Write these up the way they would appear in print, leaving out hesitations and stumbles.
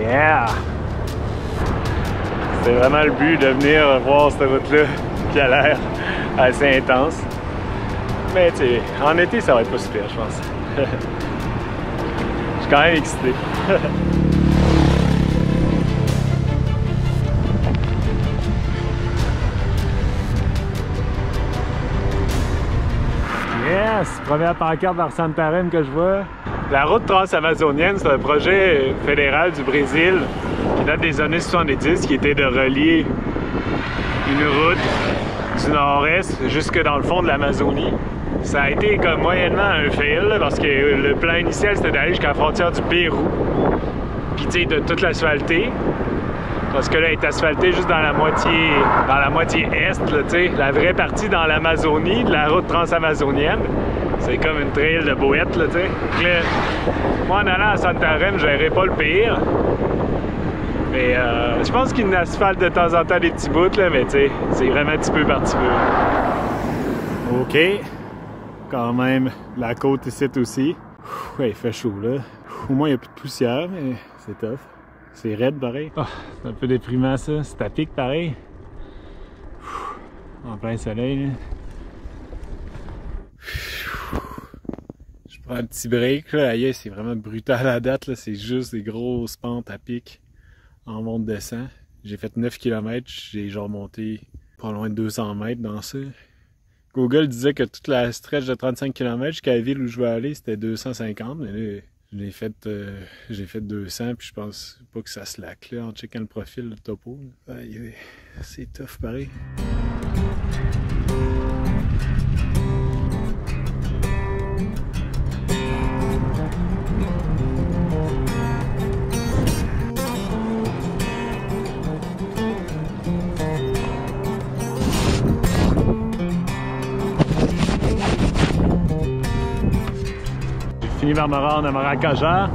Yeah! C'était vraiment le but de venir voir cette route-là qui a l'air assez intense. Mais tu sais, en été, ça va être pas super, je pense. Je suis quand même excité. Yes! Première pancarte vers Santarém que je vois. La route transamazonienne, c'est un projet fédéral du Brésil qui date des années 70, qui était de relier une route du nord-est jusque dans le fond de l'Amazonie. Ça a été comme moyennement un fail parce que le plan initial c'était d'aller jusqu'à la frontière du Pérou, puis tu sais, de toute l'asphalter. Parce que là, elle est asphaltée juste dans la moitié est, là, tu sais, la vraie partie dans l'Amazonie, de la route transamazonienne. C'est comme une trail de boîte, là, tu sais. Moi, en allant à Santarém, je verrais pas le pire. Mais je pense qu'il y a une asphalte de temps en temps des petits bouts, là, mais tu sais, c'est vraiment petit peu par petit peu. OK. Quand même, la côte ici aussi. Ouais, il fait chaud, là. Au moins, il n'y a plus de poussière, mais c'est tough. C'est raide, pareil. Oh, c'est un peu déprimant, ça. C'est à pic, pareil. En plein soleil, là. Je prends un petit break, là. Aïe, c'est vraiment brutal à date, là. C'est juste des grosses pentes à pic en monte-descend. J'ai fait 9 km. J'ai genre monté pas loin de 200 mètres dans ça. Google disait que toute la stretch de 35 km jusqu'à la ville où je veux aller, c'était 250, mais là, j'ai fait 200, puis je pense pas que ça slack là en checkant le profil, le topo. Aïe, c'est tough pareil. Fini par me rendre à Maracajá.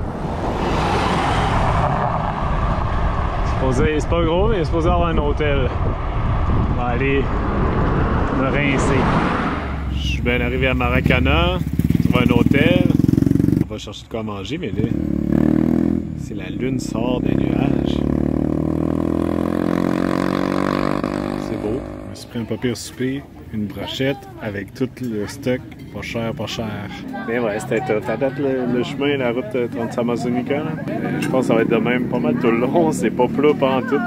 C'est pas gros, mais il est supposé avoir un hôtel. On va aller me rincer. Je suis bien arrivé à Maracana, je trouve un hôtel. On va chercher de quoi manger, mais là, c'est la lune sort des nuages. C'est beau. Je me suis pris un pas pire souper, une brochette avec tout le stock. Pas cher, pas cher. Mais ouais, c'était top. À date, le chemin, la route Transamazonica, je pense que ça va être de même pas mal tout le long. C'est pas plat pas en tout.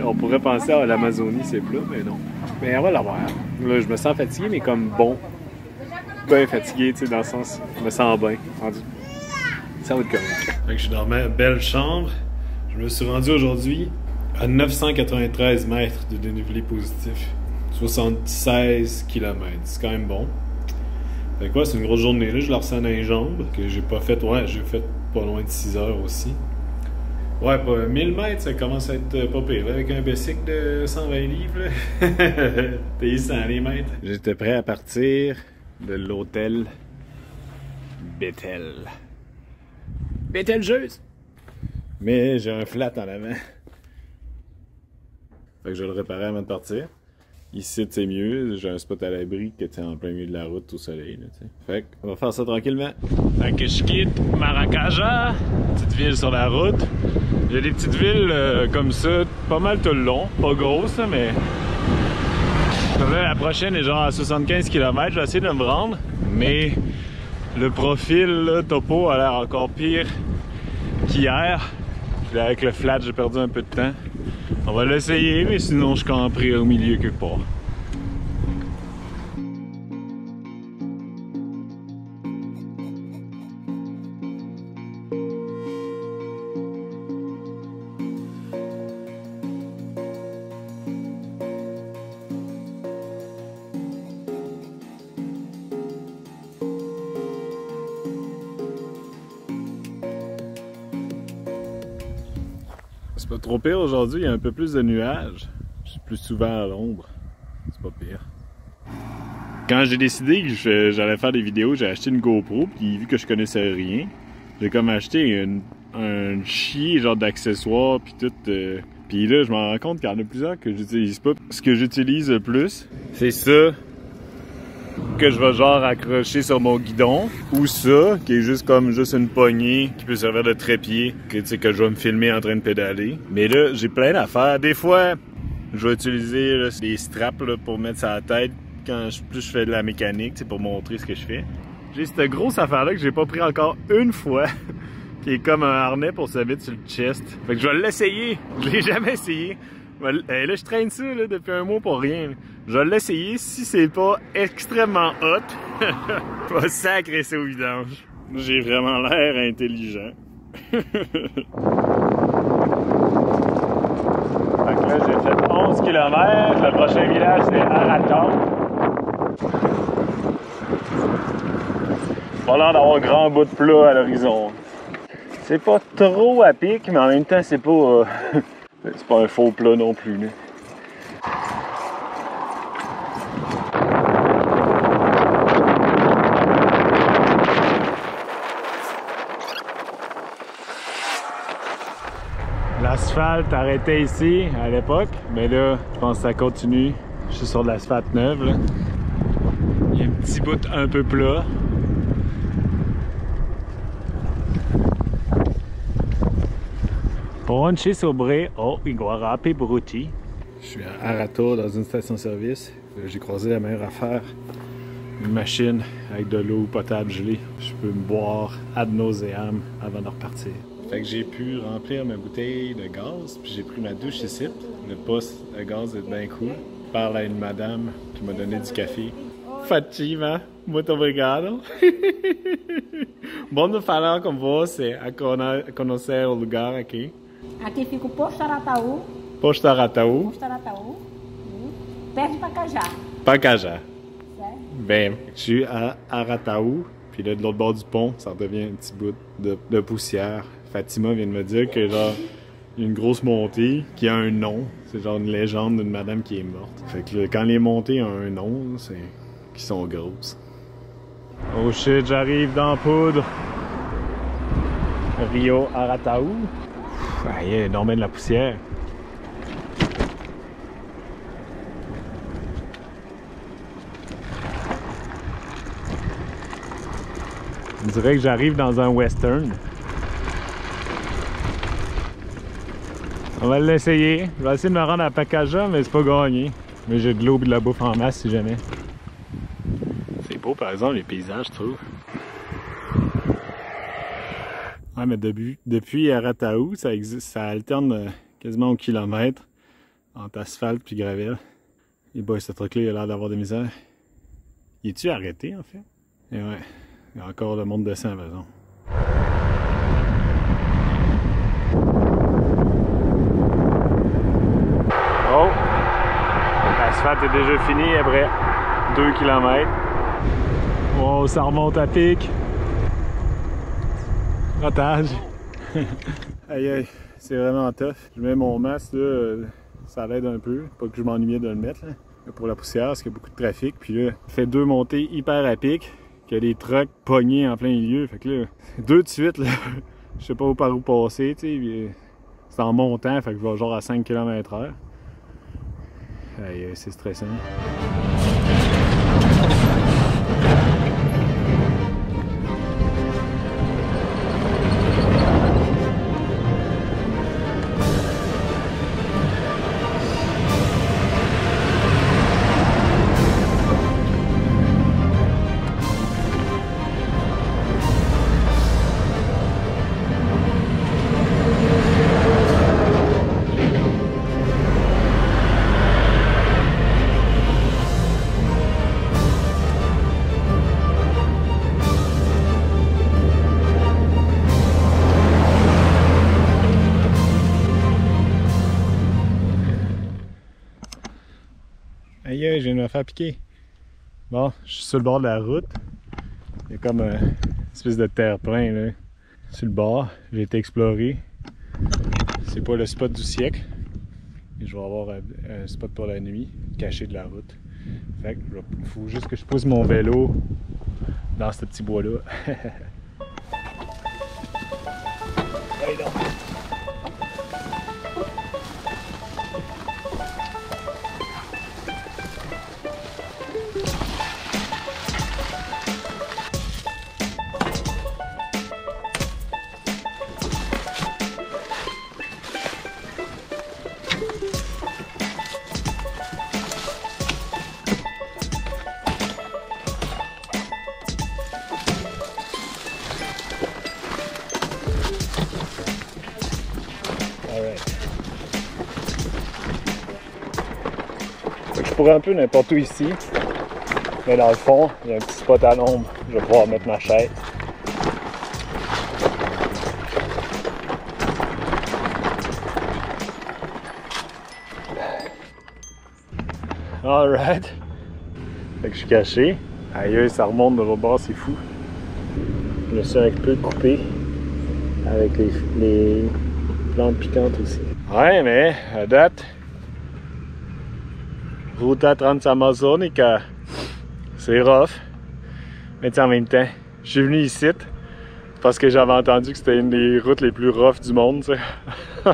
On pourrait penser à l'Amazonie, c'est plat, mais non. Mais on va l'avoir. Là, je me sens fatigué, mais comme bon. Bien fatigué, tu sais, dans le sens, je me sens bien. Ça va être correct. Fait que je suis dans ma belle chambre. Je me suis rendu aujourd'hui à 993 mètres de dénivelé positif. 76 km. C'est quand même bon. Fait que ouais, c'est une grosse journée là, je la ressens dans les jambes, que j'ai pas fait, ouais, j'ai fait pas loin de 6 heures aussi. Ouais, pas 1000 mètres, ça commence à être pas pire, là, avec un bicycle de 120 livres, là. T'es 100 les mètres. J'étais prêt à partir de l'hôtel Bethel. Betelgeuse! Mais j'ai un flat en avant. Fait que je vais le réparer avant de partir. Ici, c'est mieux. J'ai un spot à l'abri que t'es en plein milieu de la route au soleil. Là, fait qu'on va faire ça tranquillement. Fait que je quitte Maracajá, petite ville sur la route. J'ai des petites villes comme ça, pas mal tout le long. Pas grosses, mais... Là, la prochaine est genre à 75 km. Je vais essayer de me rendre. Mais le profil, là, topo, a l'air encore pire qu'hier. Avec le flat, j'ai perdu un peu de temps. On va l'essayer, mais sinon je camperai au milieu quelque part. C'est pas trop pire aujourd'hui, il y a un peu plus de nuages. Je suis plus souvent à l'ombre. C'est pas pire. Quand j'ai décidé que j'allais faire des vidéos, j'ai acheté une GoPro, puis vu que je connaissais rien, j'ai comme acheté un chier genre d'accessoires, puis tout. Puis là, je me rends compte qu'il y en a plusieurs que j'utilise pas. Ce que j'utilise le plus, c'est ça. que je vais genre accrocher sur mon guidon, ou ça, qui est juste comme une poignée qui peut servir de trépied, que je vais me filmer en train de pédaler. Mais là, j'ai plein d'affaires. Des fois, je vais utiliser là, des straps là, pour mettre sur la tête quand je fais de la mécanique, pour montrer ce que je fais. J'ai cette grosse affaire-là que j'ai pas pris encore une fois, qui est comme un harnais pour se mettre sur le chest. Fait que je vais l'essayer. Je l'ai jamais essayé. Et là, je traîne ça là, depuis un mois pour rien. Je vais l'essayer. Si c'est pas extrêmement hot, je vais sacrer ça au vidange. J'ai vraiment l'air intelligent. Fait que là, j'ai fait 11 km. Le prochain village, c'est Arata. Pas l'air d'avoir un grand bout de plat à l'horizon. C'est pas trop à pic, mais en même temps, c'est pas... c'est pas un faux plat non plus. Là. L'asphalte arrêtait ici à l'époque, mais là, je pense que ça continue. Je suis sur de l'asphalte neuve. Là. Il y a un petit bout un peu plat. Ponche sobre o Iguarape Bruti. Je suis à Arata dans une station-service. J'ai croisé la meilleure affaire. Une machine avec de l'eau potable gelée. Je peux me boire ad nauseam avant de repartir. Fait que j'ai pu remplir ma bouteille de gaz, puis j'ai pris ma douche ici. Le poste de gaz est bien cool. Je parle à une madame qui m'a donné du café. Fatima, muito obrigado. Bom de falar com você, a conhecer o lugar aqui. Aqui fica o Posto Arataú. Posto Arataú. Posto Arataú. Perto de Pacajá. Pacajá. Certo? Ben, je suis à Arataú, puis là, de l'autre bord du pont, ça redevient un petit bout de poussière. Fatima vient de me dire que genre, il y a une grosse montée qui a un nom. C'est genre une légende d'une madame qui est morte. Fait que là, quand les montées ont un nom, c'est qu'ils sont grosses. Oh shit, j'arrive dans la poudre. Rio Arataú. Ah, il y a énormément de la poussière. On dirait que j'arrive dans un western. On va l'essayer. Je vais essayer de me rendre à Pacajá, mais c'est pas gagné. Mais j'ai de l'eau et de la bouffe en masse si jamais. C'est beau par exemple les paysages, je trouve. Ouais, mais depuis Arataú, ça alterne quasiment au kilomètre entre asphalte puis gravel. Et boy, ce truc-là, il a l'air d'avoir des misères. Il est-tu arrêté en fait? Et ouais, il y a encore le monde descend, par exemple. Oh! L'asphalte est déjà fini après 2 km. Oh, ça remonte à pic. Rotage. Aïe aïe, c'est vraiment tough. Je mets mon masque là, ça l'aide un peu. Pas que je m'ennuyais de le mettre là. Pour la poussière, parce qu'il y a beaucoup de trafic. Puis là, il fait 2 montées hyper à pic. Qu'il y a des trucks pognés en plein milieu. Fait que là, 2 de suite, là, je sais pas par où passer, tu sais. C'est en montant, fait que je vais genre à 5 km/h. Aïe, c'est stressant. Aïe, je viens de me faire piquer. Bon, je suis sur le bord de la route. Il y a comme une espèce de terre-plein là. Sur le bord, j'ai été explorer. C'est pas le spot du siècle. Et je vais avoir un spot pour la nuit, caché de la route. Fait que il faut juste que je pose mon vélo dans ce petit bois-là. Allez donc. pourrais un peu n'importe où ici. Mais dans le fond, il y a un petit spot à l'ombre. Je vais pouvoir mettre ma chaise. Alright. Fait que je suis caché. Aïe, ça remonte de l'autre bord, c'est fou. Je me suis un peu coupé avec les plantes piquantes aussi. Ouais, mais à date, Ruta Transamazônica, c'est rough. Mais en même temps, je suis venu ici parce que j'avais entendu que c'était une des routes les plus rough du monde, tu sais.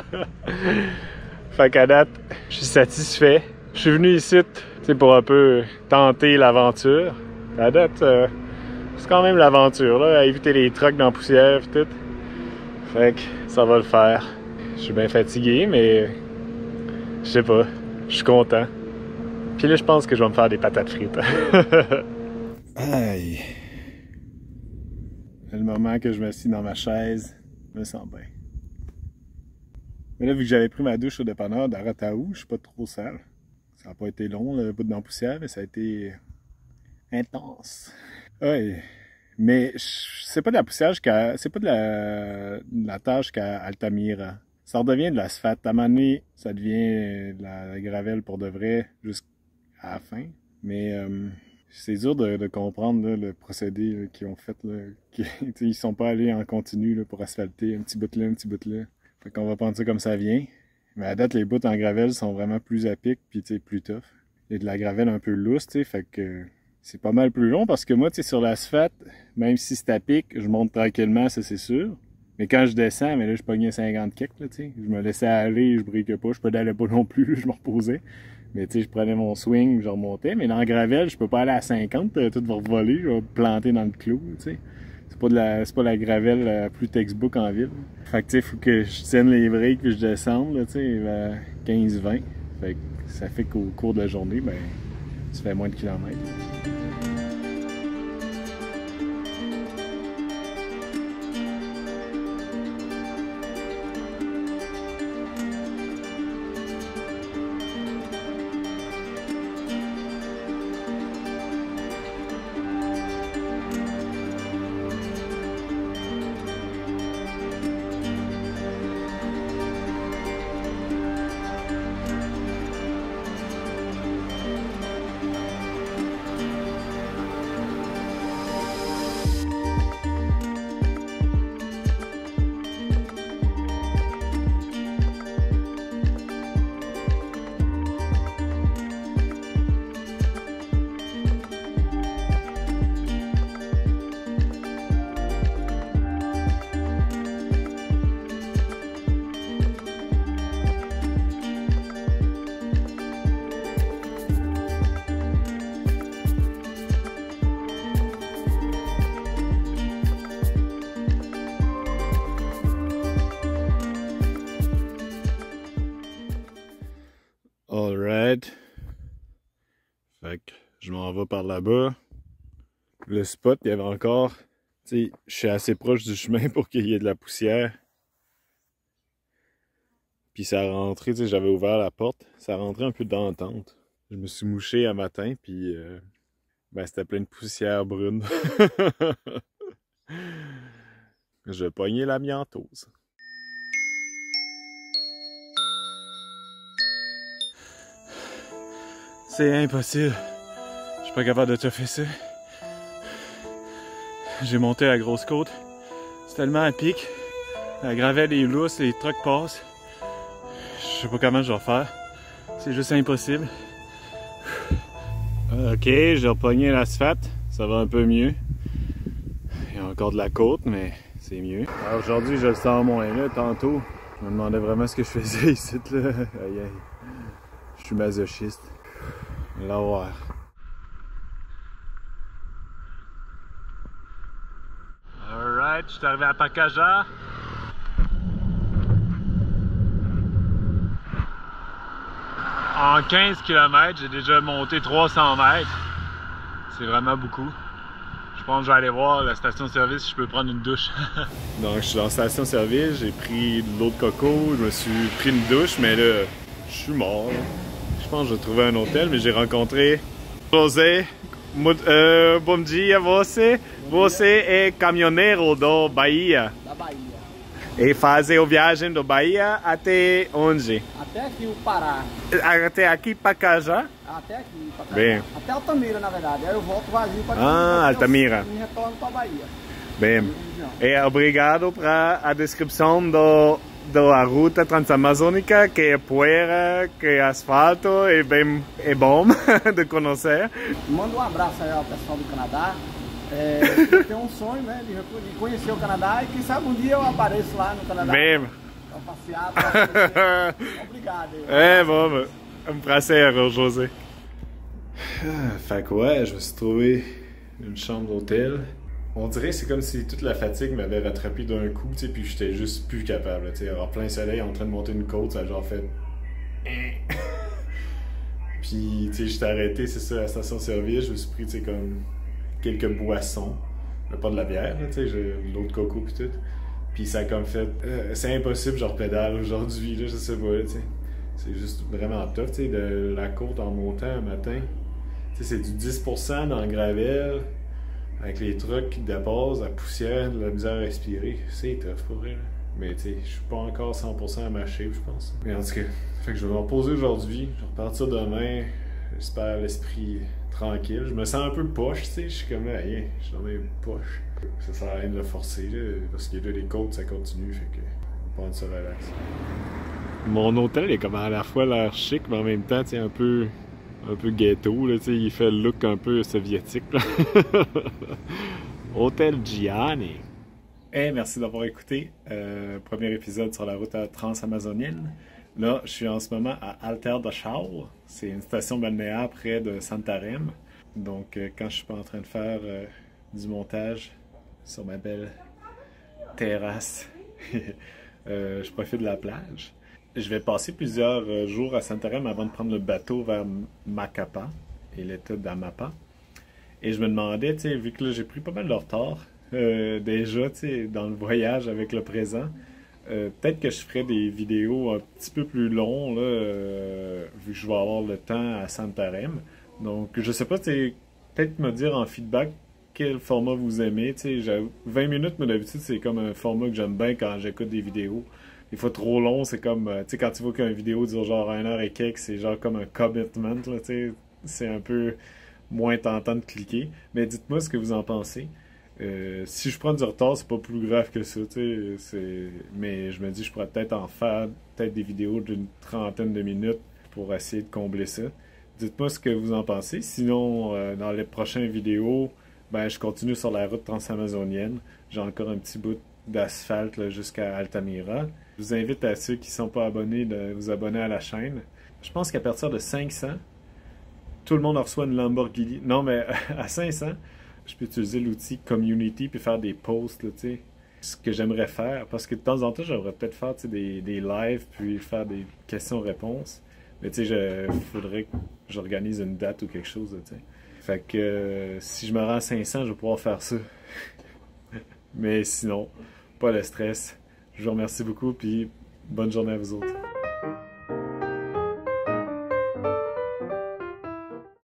Fait qu'à date, je suis satisfait. Je suis venu ici, tu sais, pour un peu tenter l'aventure. À date, c'est quand même l'aventure, là, à éviter les trucks dans la poussière et tout. Fait que ça va le faire. Je suis bien fatigué, mais je sais pas, je suis content. Puis là, je pense que je vais me faire des patates frites. Aïe. C'est le moment que je m'assis dans ma chaise, je me sens bien. Mais là, vu que j'avais pris ma douche au dépanneur d'Arataou, je suis pas trop sale. Ça n'a pas été long, le bout dans la poussière, mais ça a été intense. Ouais. Mais c'est pas de la poussière c'est pas de la tâche qu'à Altamira. Ça redevient de l'asphalte. À un moment donné, ça devient de la gravelle pour de vrai jusqu'à la fin. Mais c'est dur de comprendre là, le procédé qu'ils ont fait. Là, ils sont pas allés en continu là, pour asphalter un petit bout là, un petit bout là. Fait qu'on va prendre ça comme ça vient. Mais à date, les bouts en gravelle sont vraiment plus à pic puis plus tough. Il y a de la gravelle un peu lousse, fait que c'est pas mal plus long parce que moi, sur l'asphalte, même si c'est à pic, je monte tranquillement, ça c'est sûr. Mais quand je descends, mais là, je pognais 50 kicks, là, je me laissais aller, je briquais pas, je pédalais pas non plus, je me reposais. Mais je prenais mon swing, je remontais. Mais dans la gravelle, je peux pas aller à 50, tout va revoler, je vais me planter dans le clou, C'est pas la gravelle la plus textbook en ville. Fait que il faut que je tienne les breaks puis je descende là, à 15-20. Fait que ça fait qu'au cours de la journée, ben, tu fais moins de kilomètres. Alright. Fait que je m'en vais par là-bas. Le spot, il y avait encore... Tu sais, je suis assez proche du chemin pour qu'il y ait de la poussière. Puis ça rentrait, tu sais, j'avais ouvert la porte. Ça rentrait un peu dans la tente. Je me suis mouché un matin, puis... ben, c'était plein de poussière brune. Je vais pogner l'amiantose. C'est impossible. Je suis pas capable de te faire ça. J'ai monté la grosse côte. C'est tellement à pic. La gravelle est lousse, les trucks passent. Je sais pas comment je vais faire. C'est juste impossible. Ok, j'ai repogné l'asphalte. Ça va un peu mieux. Il y a encore de la côte, mais c'est mieux. Alors aujourd'hui, je le sens moins là. Tantôt, je me demandais vraiment ce que je faisais ici. Là. Aïe, aïe. Je suis masochiste. L'horreur. Alright, je suis arrivé à Pacajá. En 15 km, j'ai déjà monté 300 mètres. C'est vraiment beaucoup. Je pense que je vais aller voir la station-service si je peux prendre une douche. Donc, je suis dans la station-service, j'ai pris de l'eau de coco, je me suis pris une douche, mais là, je suis mort. Je Je pense que je vais trouver un hôtel, mais j'ai rencontré José. Bom dia, você é caminhoneiro do Bahia. Da Bahia. E faz a viagem do Bahia até onde? Até aqui o Pará. Até aqui para cá já? Até aqui para cá. Bem. Até Altamira, na verdade. Aí eu volto vazio para Ah, Altamira. E retorno para Bahia. Bem. E obrigado para a descrição da ruta transamazônica, que é poeira, que é asfalto, é bom de conhecer. Manda um abraço aí ao pessoal do Canadá. Eu tenho um sonho, né, de conhecer o Canadá e quem sabe um dia eu apareço lá no Canadá. Bem. Para passear, para conhecer. Obrigado. É bom, un prazer, José. Fait que ouais, je me suis trouvé une chambre d'hôtel. On dirait que c'est comme si toute la fatigue m'avait rattrapé d'un coup, tu sais, puis j'étais juste plus capable, tu sais, en plein soleil, en train de monter une côte, ça a genre fait... Puis, tu sais, j'étais arrêté, c'est ça, à la station-service, je me suis pris, tu sais, comme quelques boissons, mais pas de la bière, tu sais, j'ai de l'eau de coco puis tout. Puis ça a comme fait, c'est impossible, je repédale aujourd'hui, là, je sais pas, tu sais. C'est juste vraiment tough, tu sais, de la côte en montant un matin. Tu sais, c'est du 10% dans le gravel, avec les trucks qui dépassent, la poussière, de la misère à respirer. C'est tough pour vrai, là. Mais tu sais, je suis pas encore 100% à ma shape, je pense. Mais en tout cas, fait que je vais me reposer aujourd'hui, je vais repartir demain, j'espère l'esprit tranquille. Je me sens un peu poche, tu sais, je suis comme là, rien, je suis dans mes poches. Ça sert à rien de le forcer, là, parce que là, les côtes, ça continue, fait que on va prendre ça relax. Mon hôtel est comme à la fois l'air chic, mais en même temps, tu sais, un peu ghetto, là, tu sais, il fait le look un peu soviétique, là. Hôtel Gianni. Hey, merci d'avoir écouté. Premier épisode sur la route transamazonienne. Là, je suis en ce moment à Alter do Chão. C'est une station balnéaire près de Santarém. Donc, quand je suis pas en train de faire du montage sur ma belle terrasse, je profite de la plage. Je vais passer plusieurs jours à Santarém avant de prendre le bateau vers Macapá et l'état d'Amapá. Et je me demandais, tu sais, vu que là j'ai pris pas mal de retard déjà, tu sais, dans le voyage avec le présent, peut-être que je ferais des vidéos un petit peu plus longues, là, vu que je vais avoir le temps à Santarém. Donc, je sais pas, tu sais, peut-être me dire en feedback quel format vous aimez, tu sais, 20 minutes, mais d'habitude, c'est comme un format que j'aime bien quand j'écoute des vidéos. Des fois trop long, c'est comme, tu sais, quand tu vois qu'une vidéo dure genre 1 heure et quelques, c'est genre comme un commitment, là, tu sais, c'est un peu moins tentant de cliquer. Mais dites-moi ce que vous en pensez. Si je prends du retard, c'est pas plus grave que ça, tu sais, mais je me dis, je pourrais peut-être en faire peut-être des vidéos d'une 30aine de minutes pour essayer de combler ça. Dites-moi ce que vous en pensez. Sinon, dans les prochaines vidéos, ben, je continue sur la route transamazonienne. J'ai encore un petit bout d'asphalte jusqu'à Altamira. Je vous invite à ceux qui ne sont pas abonnés de vous abonner à la chaîne. Je pense qu'à partir de 500, tout le monde reçoit une Lamborghini. Non, mais à 500, je peux utiliser l'outil Community puis faire des posts, là, tu sais. Ce que j'aimerais faire, parce que de temps en temps, j'aimerais peut-être faire des lives puis faire des questions-réponses. Mais tu sais, il faudrait que j'organise une date ou quelque chose, tu sais. Fait que si je me rends à 500, je vais pouvoir faire ça. Mais sinon, pas de stress. Je vous remercie beaucoup, puis bonne journée à vous autres.